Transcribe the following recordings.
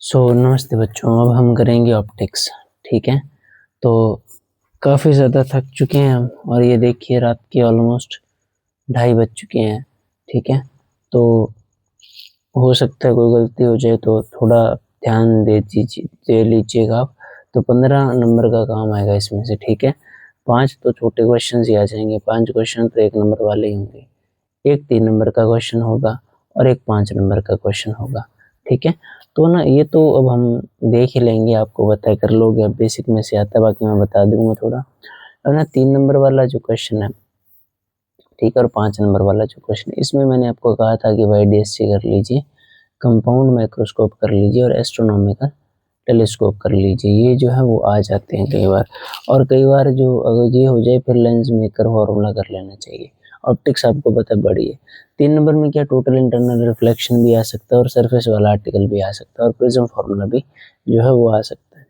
नमस्ते बच्चों, अब हम करेंगे ऑप्टिक्स। ठीक है, तो काफ़ी ज़्यादा थक चुके हैं हम और ये देखिए रात के ऑलमोस्ट 2:30 बज चुके हैं। ठीक है, तो हो सकता है कोई गलती हो जाए तो थोड़ा ध्यान दे लीजिएगा आप। तो 15 नंबर का काम आएगा इसमें से। ठीक है, 5 तो छोटे क्वेश्चन ही आ जाएंगे, 5 क्वेश्चन तो 1 नंबर वाले ही होंगे। एक 3 नंबर का क्वेश्चन होगा और एक 5 नंबर का क्वेश्चन होगा। ठीक है, तो ना ये तो अब हम देख ही लेंगे, आपको बताया कर लोगे, अब बेसिक में से आता है, बाकी मैं बता दूंगा थोड़ा। अब ना 3 नंबर वाला जो क्वेश्चन है, ठीक है, और 5 नंबर वाला जो क्वेश्चन है, इसमें मैंने आपको कहा था कि भाई डीएससी कर लीजिए, कंपाउंड माइक्रोस्कोप कर लीजिए और एस्ट्रोनॉमिकल टेलीस्कोप कर लीजिए। ये जो है वो आ जाते हैं कई बार, और कई बार जो अगर ये हो जाए फिर लेंस मेकर फॉर्मूला कर लेना चाहिए। ऑप्टिक्स आपको पता बड़ी है। 3 नंबर में क्या टोटल इंटरनल रिफ्लेक्शन भी आ सकता है और सरफेस वाला आर्टिकल भी आ सकता है और प्रिज्म फार्मूला भी जो है वो आ सकता है।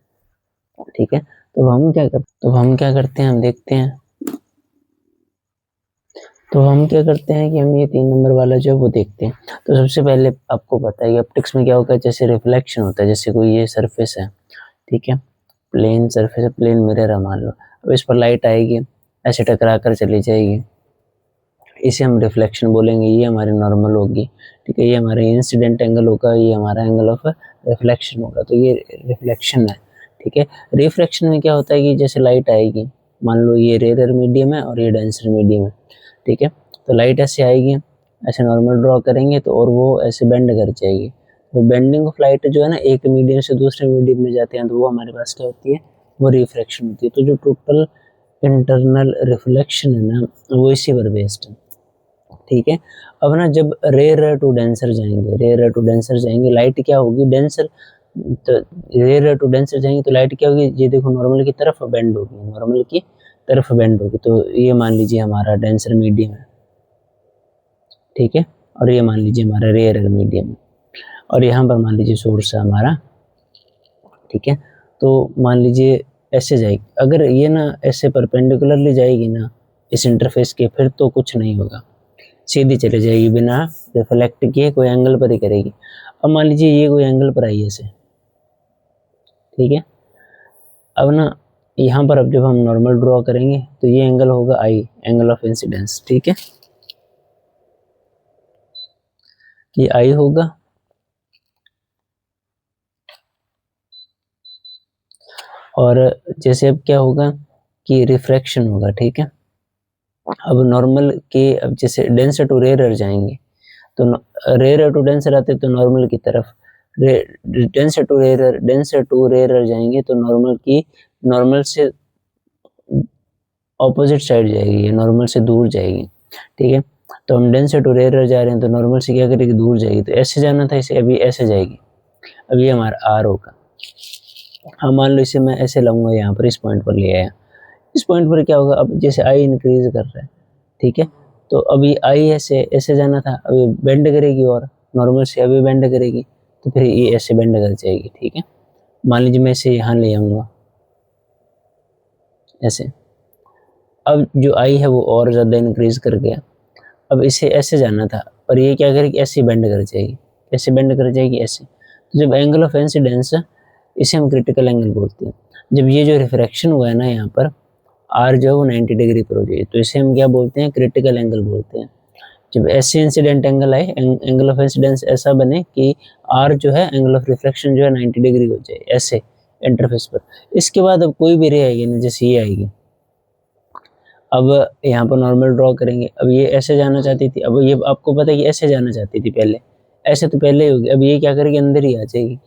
ठीक है, तो हम क्या करते हैं, हम देखते हैं। तो हम क्या करते हैं कि हम ये 3 नंबर वाला जो है वो देखते हैं। तो सबसे पहले आपको पता है कि ऑप्टिक्स में क्या होगा, जैसे रिफ्लेक्शन होता है, जैसे कोई ये सरफेस है, ठीक है, प्लेन सरफेस है, प्लेन मिरर है मान लो। अब इस पर लाइट आएगी, ऐसे टकरा कर चली जाएगी, इसे हम रिफ्लेक्शन बोलेंगे। ये हमारी नॉर्मल होगी, ठीक है, ये हमारा इंसिडेंट एंगल होगा, ये हमारा एंगल ऑफ रिफ्लेक्शन होगा, तो ये रिफ्लेक्शन है। ठीक है, रिफ्रैक्शन में क्या होता है कि जैसे लाइट आएगी, मान लो ये रेयर मीडियम है और ये डेंसर मीडियम है, ठीक है, तो लाइट ऐसे आएगी, ऐसे नॉर्मल ड्रॉ करेंगे तो, और वो ऐसे बेंड कर जाएगी। तो बेंडिंग ऑफ लाइट जो है ना, एक मीडियम से दूसरे मीडियम में जाते हैं, तो वो हमारे पास क्या होती है, वो रिफ्रैक्शन होती है। तो जो टोटल इंटरनल रिफ्लेक्शन है ना, वो इसी पर बेस्ड है। ठीक है, अब ना जब रेयर टू डेंसर जाएंगे, लाइट क्या होगी, डेंसर, तो रेयर टू डेंसर जाएंगे तो लाइट क्या होगी, ये देखो नॉर्मल की तरफ बेंड होगी, तो ये मान लीजिए हमारा डेंसर मीडियम है, ठीक है, और ये मान लीजिए हमारा रेयर मीडियम है, और यहाँ पर मान लीजिए सोर्स है हमारा, ठीक है। तो मान लीजिए ऐसे जाएगी, अगर ये ना ऐसे परपेंडिकुलरली जाएगी ना इस इंटरफेस के, फिर तो कुछ नहीं होगा, सीधी चले जाएगी बिना रिफ्लेक्ट किए, कोई एंगल पर ही करेगी। अब मान लीजिए ये कोई एंगल पर आई है ऐसे, ठीक है, अब ना यहाँ पर अब जब हम नॉर्मल ड्रॉ करेंगे तो ये एंगल होगा आई, एंगल ऑफ इंसिडेंस, ठीक है, ये आई होगा। और जैसे अब क्या होगा कि रिफ्रैक्शन होगा, ठीक है। अब नॉर्मल के, अब जैसे डेंसर टू रेयर जाएंगे, तो रेयर टू डेंसर आते तो नॉर्मल की तरफ, डेंसर टू रेयर जाएंगे तो नॉर्मल से ऑपोजिट साइड जाएगी, ये नॉर्मल से दूर जाएगी, ठीक है। तो हम डेंसर टू रेयर जा रहे हैं तो नॉर्मल से क्या करेगी, दूर जाएगी, तो ऐसे जाना था इसे, अभी ऐसे जाएगी, अब ये हमारा आर होगा। हाँ मान लो इसे मैं ऐसे लाऊंगा, यहाँ पर इस पॉइंट पर ले आया, इस पॉइंट पर क्या होगा, अब जैसे आई इंक्रीज कर रहा है, ठीक है, तो अभी आई ऐसे ऐसे जाना था, अभी बेंड करेगी और नॉर्मल से अभी बेंड करेगी, तो फिर ये ऐसे बेंड कर जाएगी, ठीक है। मान लीजिए मैं इसे यहाँ ले आऊँगा ऐसे, अब जो आई है वो और ज़्यादा इंक्रीज कर गया, अब इसे ऐसे जाना था, और ये क्या करेगी, ऐसे बेंड कर जाएगी, ऐसे बेंड कर जाएगी ऐसे। तो जब एंगल ऑफ इंसिडेंस, इसे हम क्रिटिकल एंगल बोलते हैं। जब ये जो रिफ्रैक्शन हुआ है ना यहाँ पर, आर जो है वो 90 डिग्री पर हो जाए, तो इसे हम क्या बोलते हैं, क्रिटिकल एंगल बोलते हैं। जब ऐसे इंसिडेंट एंगल आए, एंगल ऑफ इंसिडेंस ऐसा बने कि आर जो है, एंगल ऑफ रिफ्रैक्शन जो है 90 डिग्री हो जाए ऐसे इंटरफेस पर। इसके बाद अब कोई भी रे आएगी ना, जैसे ये आएगी, अब यहाँ पर नॉर्मल ड्रॉ करेंगे, अब ये ऐसे जाना चाहती थी, अब ये आपको पता है कि ऐसे जाना चाहती थी पहले, ऐसे तो पहले ही होगी, अब ये क्या करेगी, अंदर ही आ जाएगी,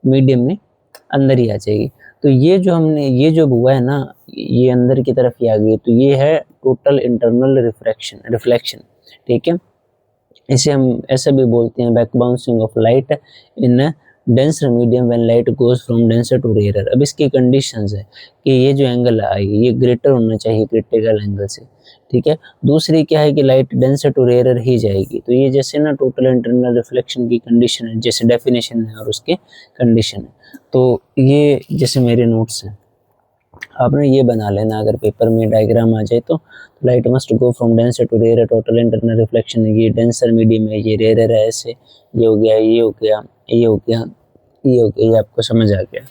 मीडियम में अंदर ही आ जाएगी। तो ये जो हमने, ये जो हुआ है ना, ये अंदर की तरफ ही आ गई, तो ये है टोटल इंटरनल रिफ्लेक्शन, ठीक है। इसे हम ऐसा भी बोलते हैं, back bouncing of light in denser medium when light goes from denser to rare. अब इसकी कंडीशंस है कि ये जो एंगल आई, ये ग्रेटर होना चाहिए क्रिटिकल एंगल से, ठीक है। दूसरी क्या है कि लाइट डेंसर टू रेयर ही जाएगी, तो ये जैसे ना टोटल इंटरनल रिफ्लेक्शन की कंडीशन है, जैसे डेफिनेशन है और उसके कंडीशन है। तो ये जैसे मेरे नोट्स हैं, आपने ये बना लेना, अगर पेपर में डायग्राम आ जाए तो light must go from denser to rare, total internal reflection, ये डेंसर मीडियम है, ये रेयर है, ऐसे ये हो गया, ये हो गया, ये हो गया, ये हो गया, ये आपको समझ आ गया,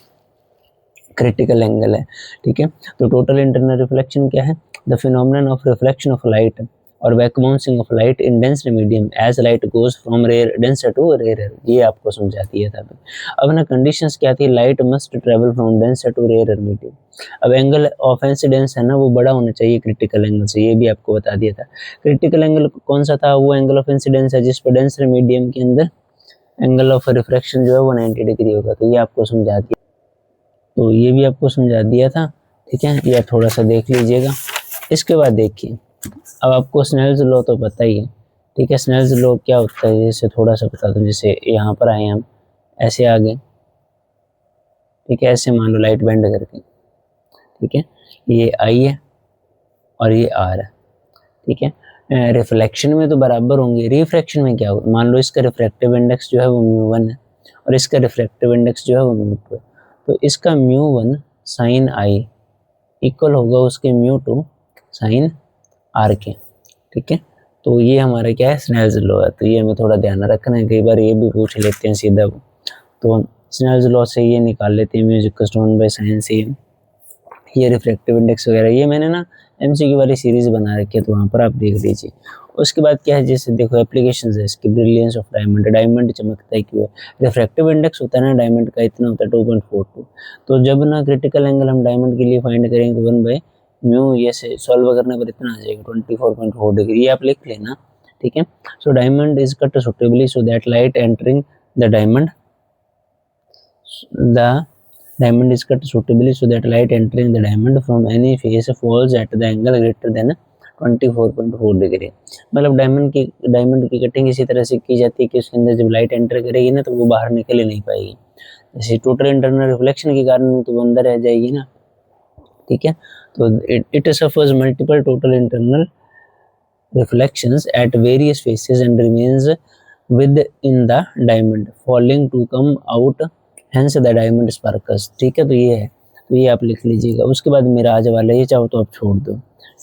क्रिटिकल एंगल है, ठीक है। तो टोटल इंटरनल रिफ्लेक्शन क्या है? The phenomenon of reflection of light और back bouncing of light in dense medium as light goes from rare denser to rare, ये आपको समझा दिया था अभी। अब ना कंडीशंस क्या थी? Light must travel from denser to rare medium. अब एंगल ऑफ इंसिडेंस है ना, वो बड़ा होना चाहिए क्रिटिकल एंगल से, ये भी आपको बता दिया था। क्रिटिकल एंगल कौन सा था? वो एंगल ऑफ इंसिडेंस है जिस पर डेंसर मीडियम के अंदर एंगल ऑफ रिफ्रैक्शन जो है वो 90 डिग्री होगा। तो ये आपको समझा दिया, तो ये भी आपको समझा दिया था, ठीक है। ये थोड़ा सा देख लीजिएगा। इसके बाद देखिए, अब आपको स्नेल्स लॉ तो पता ही है, ठीक है। स्नेल्स लॉ क्या होता है, जैसे थोड़ा सा बता दूं। जैसे यहाँ पर आए हम, ऐसे आ गए, ठीक है, ऐसे मान लो लाइट बेंड करके, ठीक है। ये आई है और ये आर है, ठीक है। रिफ्लेक्शन में तो बराबर होंगे, रिफ्रैक्शन में क्या होगा? मान लो इसका रिफ्रैक्टिव इंडेक्स जो है वो μ1 है और इसका रिफ्रैक्टिव इंडेक्स जो है वो μ2 है। तो इसका μ1 साइन आई इक्वल होगा उसके μ2 साइन आर के, ठीक है। तो ये हमारा क्या है? स्नेल्स लॉ है। तो ये हमें थोड़ा ध्यान रखना है, कई बार ये भी पूछ लेते हैं सीधा वो। तो स्नेल्स लॉ से ये निकाल लेते हैं, म्यूजिक स्टोन बाय साइन से ये रिफ्रैक्टिव इंडेक्स वगैरह, ये मैंने ना एमसीक्यू वाली सीरीज बना रखी है, तो वहाँ पर आप देख लीजिए। उसके बाद क्या है, जैसे देखो एप्लीकेशंस है इसकी। ब्रिलियंस ऑफ डायमंड, डायमंड चमकता है क्यों है? रिफ्रैक्टिव इंडेक्स होता है ना डायमंड का, इतना होता है 2.42। तो जब ना क्रिटिकल एंगल हम डायमंड के लिए फाइंड करेंगे तो 1/μ, ये से सॉल्व करने पर इतना आ जाएगा 24.4 डिग्री, ये आप लिख लेना, ठीक है। So diamond is cut suitably so that light entering the diamond diamond is cut suitably so that light entering the diamond from any face falls at the angle greater than 24.4 degree. मतलब diamond की cutting इसी तरह से की जाती है कि उसके अंदर जब लाइट एंटर करेगी ना तो वो बाहर निकल ही नहीं पाएगी। जैसे टोटल इंटरनल रिफ्लेक्शन के कारण तो वो अंदर रह जाएगी ना, ठीक है। तो it suffers multiple total internal reflections at various faces and remains within the diamond falling to come out hence the diamond sparkles, ठीक है। तो ये है, तो ये आप लिख लीजिएगा। उसके बाद मेरा आज वाला ये चाहो तो आप छोड़ दो,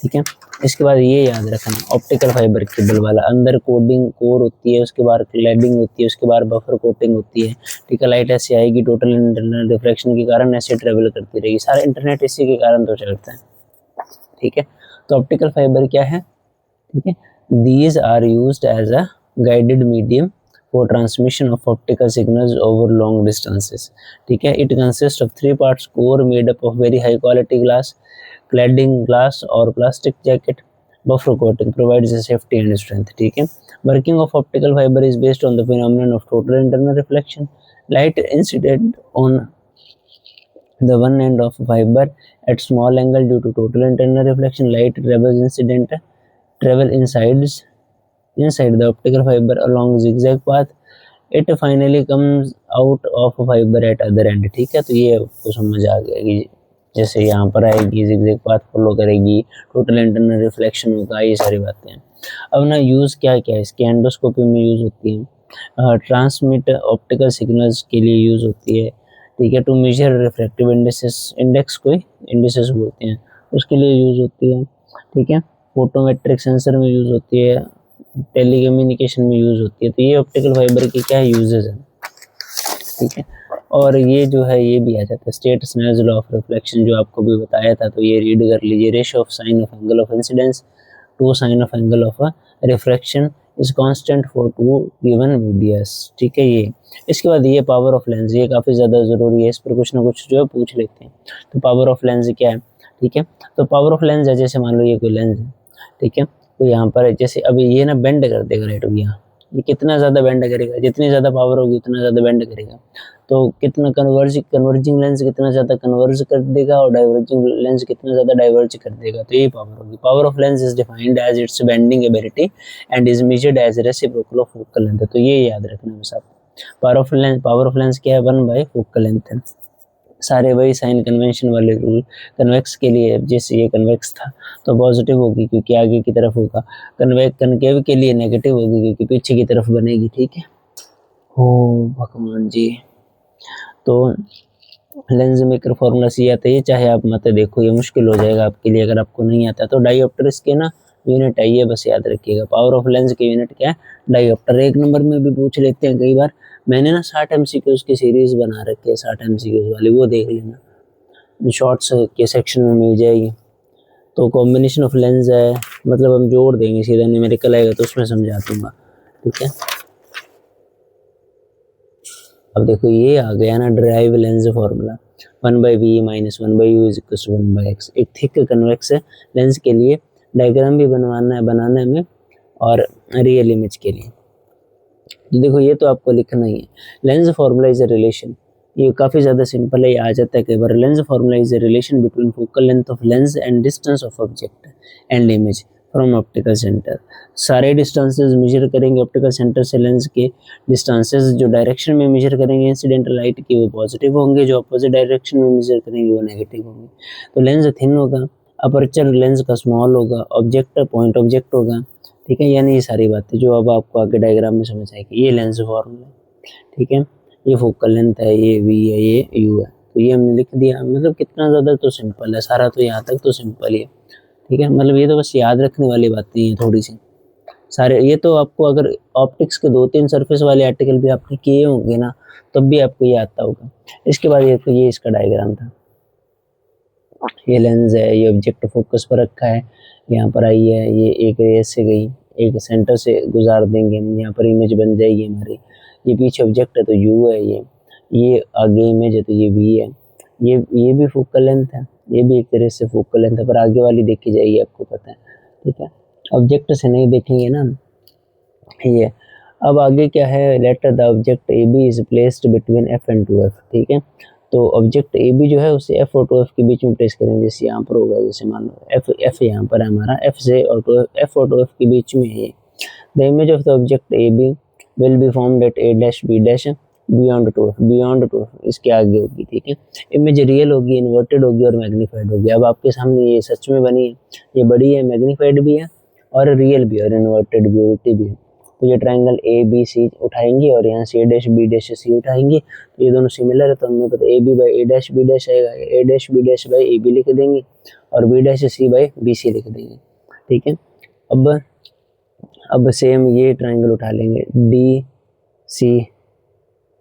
ठीक है। इसके बाद ये याद रखना, ऑप्टिकल फाइबर केबल वाला, अंदर कोडिंग कोर होती है, उसके बाद क्लैडिंग होती है, उसके बाद बफर कोटिंग होती है, ठीक है। लाइट ऐसे आएगी, टोटल इंटरनल रिफ्लेक्शन के कारण ऐसे ट्रेवल करती रहेगी। सारा इंटरनेट इसी के कारण तो चलता है, ठीक है। तो ऑप्टिकल फाइबर क्या है, ठीक है। These are used as a guided medium for transmission of optical signals over long distances, ठीक है। It consists of 3 parts core made up of very high quality glass, cladding glass और plastic jacket. Buffer coating provides safety and strength, ठीक है। Working of optical fiber is based on the phenomenon of total internal reflection. Light incident on the one end of fiber at small angle due to total internal reflection. Light travel inside the optical fiber along zigzag path. It finally comes out of fiber at other end, ठीक है। तो ये आपको समझ आ गया कि जैसे यहाँ पर आएगी zigzag path फॉलो करेगी, टोटल इंटरनल रिफ्लेक्शन होगा, ये सारी बातें हैं। अब ना यूज़ क्या क्या है इसके, एंडोस्कोपी में यूज़ होती है, ट्रांसमिट ऑप्टिकल सिग्नल्स के लिए यूज़ होती है, ठीक है। टू मेजर रिफ्रैक्टिव इंडेक्स कोई इंडिसेस बोलते हैं, उसके लिए यूज़ होती है, ठीक है। फोटोमेट्रिक सेंसर में यूज़ होती है, टेलीकम्युनिकेशन में यूज़ होती है। तो ये ऑप्टिकल फाइबर की क्या यूजेस है, ठीक है। और ये जो है ये भी आ जाता है state Snell's law of reflection जो आपको भी बताया था, तो ये रीड कर लीजिए। Ratio of sine of angle of incidence to sine of angle of refraction is constant for 2 given media, ठीक है। ये इसके बाद ये पावर ऑफ लेंस, ये काफ़ी ज़्यादा ज़रूरी है, इस पर कुछ ना कुछ जो है पूछ लेते हैं। तो पावर ऑफ लेंस क्या है, ठीक है। तो पावर ऑफ लेंस है, जैसे मान लो ये कोई लेंस है, ठीक है। तो यहाँ पर जैसे अभी ये ना बेंड कर देगा राइट भैया, ये कितना ज़्यादा बेंड करेगा, जितनी ज़्यादा पावर होगी उतना ज़्यादा बेंड करेगा। तो कितना कन्वर्जिंग लेंस कितना ज़्यादा कन्वर्ज कर देगा और डाइवर्जिंग लेंस कितना ज़्यादा डाइवर्ज कर देगा, तो यही पावर होगी। Power of lens is defined as its bending ability and is measured as reciprocal of focal length. तो ये याद रखना बस आपको, पावर ऑफ लेंस क्या है, 1 फोकल लेंथ है। सारे वही साइन कन्वेंशन वाले रूल। कन्वेक्स के लिए जैसे ये कन्वेक्स था तो पॉजिटिव होगी क्योंकि आगे की तरफ होगा, कनकेव के लिए नेगेटिव होगी क्योंकि पीछे की तरफ बनेगी, ठीक है। ओ भगवान जी, तो लेंस मेकर फॉर्मूला सी आता है, ये चाहे आप मत देखो, ये मुश्किल हो जाएगा आपके लिए अगर आपको नहीं आता। तो डायोप्टर्स के ना यूनिट है, ये बस याद रखिएगा। पावर ऑफ लेंस के यूनिट क्या है, डायोप्टर। 1 नंबर में भी पूछ लेते हैं कई बार, मैंने ना 60 MCQs की सीरीज़ बना रखी है, 60 MCQs वाली, वो देख लेना, शॉर्ट्स के सेक्शन में मिल जाएगी। तो कॉम्बिनेशन ऑफ लेंस है, मतलब हम जोड़ देंगे सीधा, न्यूमेरिकल आएगा तो उसमें समझा दूंगा, ठीक है। अब देखो ये आ गया ना derive lens formula, 1/v minus 1/u is equal to 1/x। एक थिक कन्वेक्स लेंस के लिए डायग्राम भी बनाना है हमें, और रियल इमेज के लिए। तो देखो ये तो आपको लिखना ही है। Lens formula is a relation, ये काफ़ी ज़्यादा सिंपल है, ये आ जाता है कई बार। Lens formula is a relation between focal length of lens and distance of object and image from optical centre. सारे डिस्टेंसेस मेजर करेंगे ऑप्टिकल सेंटर से लेंस के। डिस्टेंसेस जो डायरेक्शन में मेजर करेंगे इंसिडेंटल लाइट की वो पॉजिटिव होंगे, जो अपोजिट डायरेक्शन में मेजर करेंगे वो नेगेटिव होंगे। तो लेंस थिन होगा, अपर्चर लेंस का स्मॉल होगा, ऑब्जेक्ट पॉइंट ऑब्जेक्ट होगा, ठीक है। यानी ये सारी बातें जो अब आपको आगे डायग्राम में समझ आएगी। ये लेंस फार्मूला, ठीक है। ये फोकल लेंथ है, ये v है, ये u है, तो ये हमने लिख दिया। मतलब कितना ज़्यादा तो सिंपल है सारा, तो यहाँ तक तो सिंपल ही है, ठीक है। मतलब ये तो बस याद रखने वाली बातें हैं थोड़ी सी सारे। ये तो आपको अगर ऑप्टिक्स के 2-3 सरफेस वाले आर्टिकल भी आपने किए होंगे ना, तब भी आपको ये आता होगा। इसके बाद ये इसका डायग्राम था। ये लेंस है, ये ऑब्जेक्ट फोकस पर रखा है, यहाँ पर आई है, ये एक रेस से गई, एक सेंटर से गुजार देंगे हम, यहाँ पर इमेज बन जाएगी हमारी। ये पीछे ऑब्जेक्ट है तो u है, ये आगे इमेज है तो ये v है। ये भी फोकल लेंथ है, ये भी एक तरह से फोकल लेंथ है, पर आगे वाली देखी जाएगी, आपको पता है, ठीक है। ऑब्जेक्ट से नहीं देखेंगे ना ये। अब आगे क्या है, let the object A B is placed between F and 2f, ठीक है। तो ऑब्जेक्ट ए बी जो है उसे एफ और 2f के बीच में प्लेस करेंगे। जैसे यहाँ पर होगा, जैसे मान लो एफ यहाँ पर है हमारा, एफ से और एफ और 2f के बीच में है। The image of the object A B will be formed at a dash b dash beyond 2f, इसके आगे होगी, ठीक है। इमेज रियल होगी, इन्वर्टेड होगी और मैग्नीफाइड होगी। अब आपके सामने ये सच में बनी है, ये बड़ी है, मैग्नीफाइड भी है और रियल भी है और इन्वर्टेड भी, उल्टी भी है। तो ये ट्रायंगल ए बी सी उठाएंगे और यहाँ से a dash b dash C उठाएंगे, तो ये दोनों सिमिलर है, तो हमें पता A B by A dash B dash आएगा, A dash B dash by A B लिख देंगे और B dash C by B C लिख देंगे, ठीक है। अब सेम ये ट्रायंगल उठा लेंगे, डी सी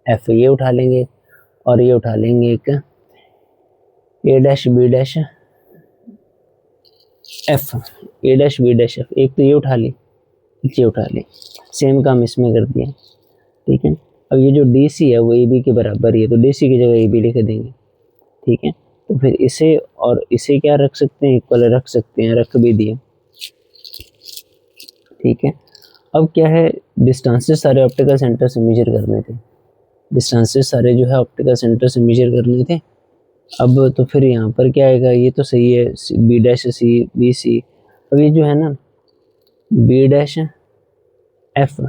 एफ ये उठा लेंगे और ये उठा लेंगे एक ए डैश बी डैश एफ, ए डैश बी डैश एफ। एक तो ये उठा ली, ये उठा ली, सेम काम इसमें कर दिया, ठीक है। अब ये जो डी सी है वो ए बी के बराबर ही है, तो डी सी की जगह ए बी लिख देंगे, ठीक है। तो फिर इसे और इसे क्या रख सकते हैं, इक्वल रख सकते हैं, रख भी दिए, ठीक है। अब क्या है, डिस्टेंसेस सारे ऑप्टिकल सेंटर से मेजर करने थे, डिस्टेंसेस सारे जो है ऑप्टिकल सेंटर से मेजर करने थे। अब तो फिर यहाँ पर क्या आएगा, ये तो सही है, B dash C B C. अब ये जो है ना बी डैश एफ,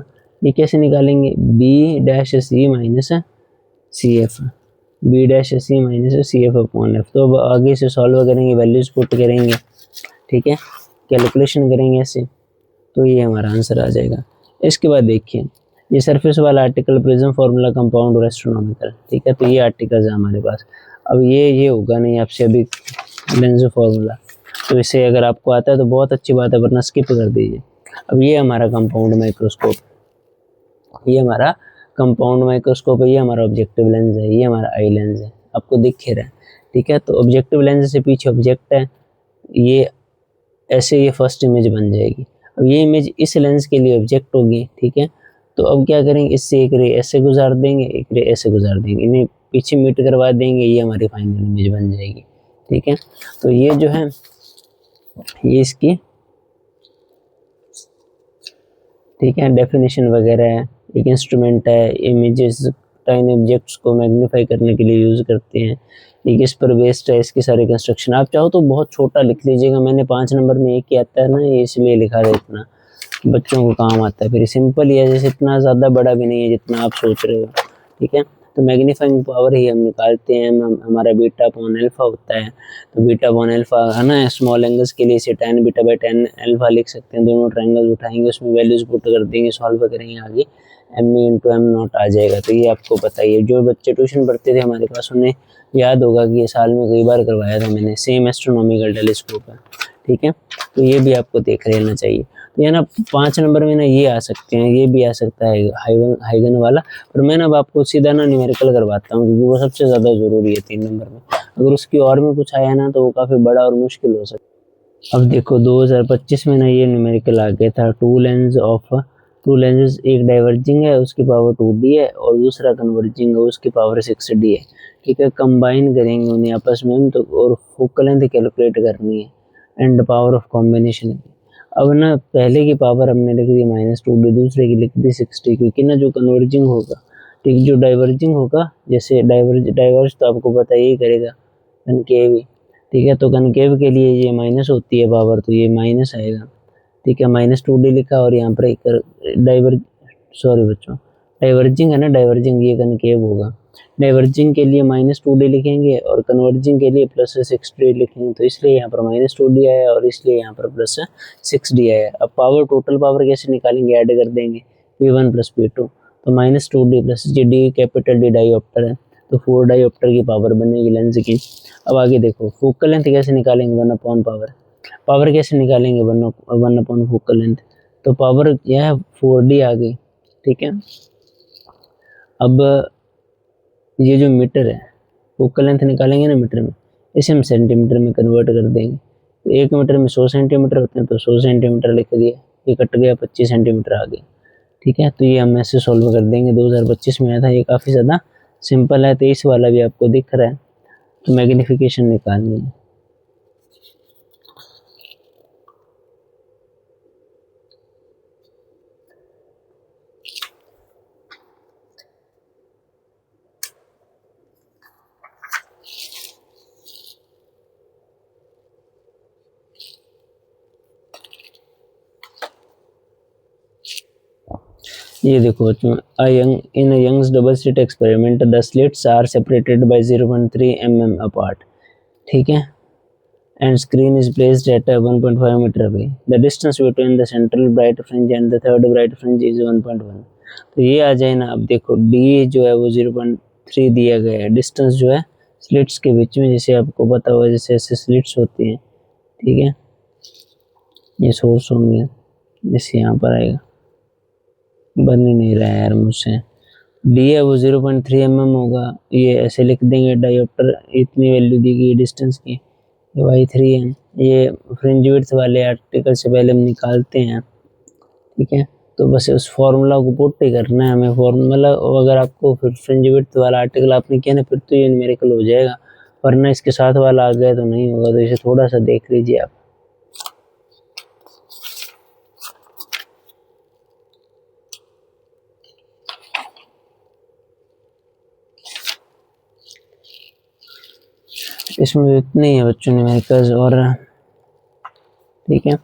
ये कैसे निकालेंगे, B dash C minus C F, B dash C minus C F upon F. तो अब आगे से सॉल्व करेंगे, वैल्यूज पुट करेंगे, ठीक है, कैलकुलेशन करेंगे ऐसे, तो ये हमारा आंसर आ जाएगा। इसके बाद देखिए ये सरफेस वाला आर्टिकल, प्रिज्म फार्मूला, कंपाउंड और एस्ट्रोनॉमिकल, ठीक है। तो ये आर्टिकल्स है हमारे पास। अब ये होगा नहीं आपसे अभी लेंस फार्मूला, तो इसे अगर आपको आता है तो बहुत अच्छी बात है, वरना स्किप कर दीजिए। अब ये हमारा कंपाउंड माइक्रोस्कोप, ये हमारा कंपाउंड माइक्रोस्कोप है, ये हमारा ऑब्जेक्टिव लेंस है, ये हमारा आई लेंस है, आपको दिख रहा है, ठीक है। तो ऑब्जेक्टिव लेंस से पीछे ऑब्जेक्ट है, ये ऐसे ये फर्स्ट इमेज बन जाएगी। अब ये इमेज इस लेंस के लिए ऑब्जेक्ट होगी, ठीक है। तो अब क्या करेंगे, इससे एक रे ऐसे गुजार देंगे, एक रे ऐसे गुजार देंगे, इन्हें पीछे मीट करवा देंगे, ये हमारी फाइनल इमेज बन जाएगी, ठीक है। तो ये जो है ये इसकी, ठीक है, डेफिनेशन वगैरह है। एक इंस्ट्रूमेंट है, इमेजेस टाइम ऑब्जेक्ट्स को मैग्नीफाई करने के लिए यूज़ करते हैं। एक इस पर बेस्ड है इसकी सारी कंस्ट्रक्शन। आप चाहो तो बहुत छोटा लिख लीजिएगा, मैंने 5 नंबर में एक ही आता है ना, ये इसलिए लिखा है इतना, बच्चों को काम आता है। फिर सिंपल ही है, जैसे इतना ज़्यादा बड़ा भी नहीं है जितना आप सोच रहे हो, ठीक है। तो मैग्नीफाइंग पावर ही हम निकालते हैं, हमारा बीटा अपॉन अल्फा होता है। तो बीटा अपॉन अल्फा है ना, स्मॉल एंगल्स के लिए इसे tan beta by tan alpha लिख सकते हैं। दोनों ट्रायंगल उठाएंगे, उसमें वैल्यूज पुट कर देंगे, सॉल्व करेंगे, आगे m इंटू एम नॉट आ जाएगा। तो ये आपको पता ही है, जो बच्चे ट्यूशन पढ़ते थे हमारे पास उन्हें याद होगा कि ये साल में कई बार करवाया था मैंने। सेम एस्ट्रोनॉमिकल टेलीस्कोप है, ठीक है। तो ये भी आपको देख लेना चाहिए। ये ना 5 नंबर में ना ये आ सकते हैं, ये भी आ सकता है हाइगन वाला, पर मैं ना अब आपको सीधा ना न्यूमेरिकल करवाता हूँ, क्योंकि वो सबसे ज़्यादा ज़रूरी है 3 नंबर में। अगर उसकी और में कुछ आया ना तो वो काफ़ी बड़ा और मुश्किल हो सकता है। अब देखो 2025 में ना ये न्यूमेरिकल आ गया था, टू लेंसेज, एक डाइवर्जिंग है उसकी पावर 2d है और दूसरा कन्वर्जिंग है उसकी पावर 6d है। ठीक है, कंबाइन करेंगे उन्हें आपस में तो, और फोकल लेंथ कैलकुलेट करनी है एंड पावर ऑफ कॉम्बिनेशन। अब ना पहले की पावर हमने लिख दी -2d, दूसरे की लिख दी 6d, क्योंकि ना जो कन्वर्जिंग होगा, ठीक, जो डाइवर्जिंग होगा, जैसे डाइवर्ज तो आपको पता ही करेगा कनकेव, ठीक है, तो कनकेव के लिए ये माइनस होती है पावर, तो ये माइनस आएगा। ठीक है, -2d लिखा और यहाँ पर एक डाइवर्जिंग है ना, डाइवर्जिंग ये कनकेव होगा। डाइवर्जिंग के लिए -2d लिखेंगे और कन्वर्जिंग के लिए +6d लिखेंगे, तो इसलिए यहाँ पर -2d आया और इसलिए यहाँ पर +6d आया। अब पावर, टोटल पावर कैसे निकालेंगे, ऐड कर देंगे P1 + P2, तो -2d + GD, capital D dioptre है, तो 4 डाइऑप्टर की पावर बनेगी लेंस की। अब आगे देखो फोकल लेंथ कैसे निकालेंगे, 1/पावर। पावर कैसे निकालेंगे, 1/फोकल लेंथ, तो पावर यह 4d आ गई। ठीक है, अब ये जो मीटर है, फोकल लेंथ निकालेंगे ना मीटर में, इसे हम सेंटीमीटर में कन्वर्ट कर देंगे। तो 1 मीटर में 100 सेंटीमीटर होते हैं, तो 100 सेंटीमीटर लिख दिया, ये कट गया, 25 सेंटीमीटर आ गया। ठीक है, तो ये हम ऐसे सॉल्व कर देंगे, 2025 में आया था, ये काफ़ी ज़्यादा सिंपल है। 23 वाला भी आपको दिख रहा है, तो मैग्नीफिकेशन निकालनी है। ये देखो in Young's double slit experiment the slits are separated by 0.3 mm apart. ठीक है, and screen is placed at 1.5 metre away. The distance between the central bright fringe and the third bright fringe is 1.1। तो ये आ जाए ना, अब देखो D जो है वो 0.3 दिया गया है, डिस्टेंस जो है स्लिट्स के बीच में, जैसे आपको पता हुआ जैसे ऐसे स्लिट्स होती हैं। ठीक है, ये सोर्स होंगे, जैसे यहाँ पर आएगा, बन ही नहीं रहा है यार मुझसे, डी है वो 0.3 mm होगा, ये ऐसे लिख देंगे, डायोप्टर इतनी वैल्यू दी गई डिस्टेंस की, ये y3 है। ये फ्रिंज विड्थ वाले आर्टिकल से पहले हम निकालते हैं। ठीक है, तो बस उस फॉर्मूला को पुट ही करना है हमें, फॉर्मूला, अगर आपको फिर फ्रिंज विड्थ वाला आर्टिकल आपने किया ना, फिर तो ये न्यूमेरिकल हो जाएगा, वरना इसके साथ वाला आ गया तो नहीं होगा, तो इसे थोड़ा सा देख लीजिए आप। इसमें इतने ही है बच्चों न्यूमेरिकल्स, और ठीक है,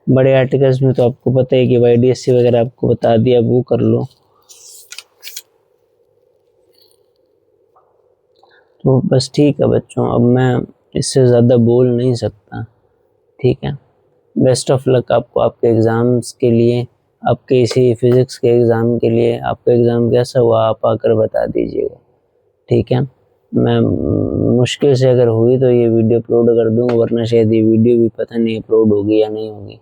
बड़े आर्टिकल्स में तो आपको पता है कि YDSC वगैरह आपको बता दिया, वो कर लो। तो बस ठीक है बच्चों, अब मैं इससे ज़्यादा बोल नहीं सकता। ठीक है, बेस्ट ऑफ लक आपको आपके एग्ज़ाम्स के लिए, आपके इसी फिज़िक्स के एग्ज़ाम के लिए। आपका एग्ज़ाम कैसा हुआ आप आकर बता दीजिएगा। ठीक है, मैं मुश्किल से अगर हुई तो ये वीडियो अपलोड कर दूँगा, वरना शायद ये वीडियो भी पता नहीं अपलोड होगी या नहीं होगी।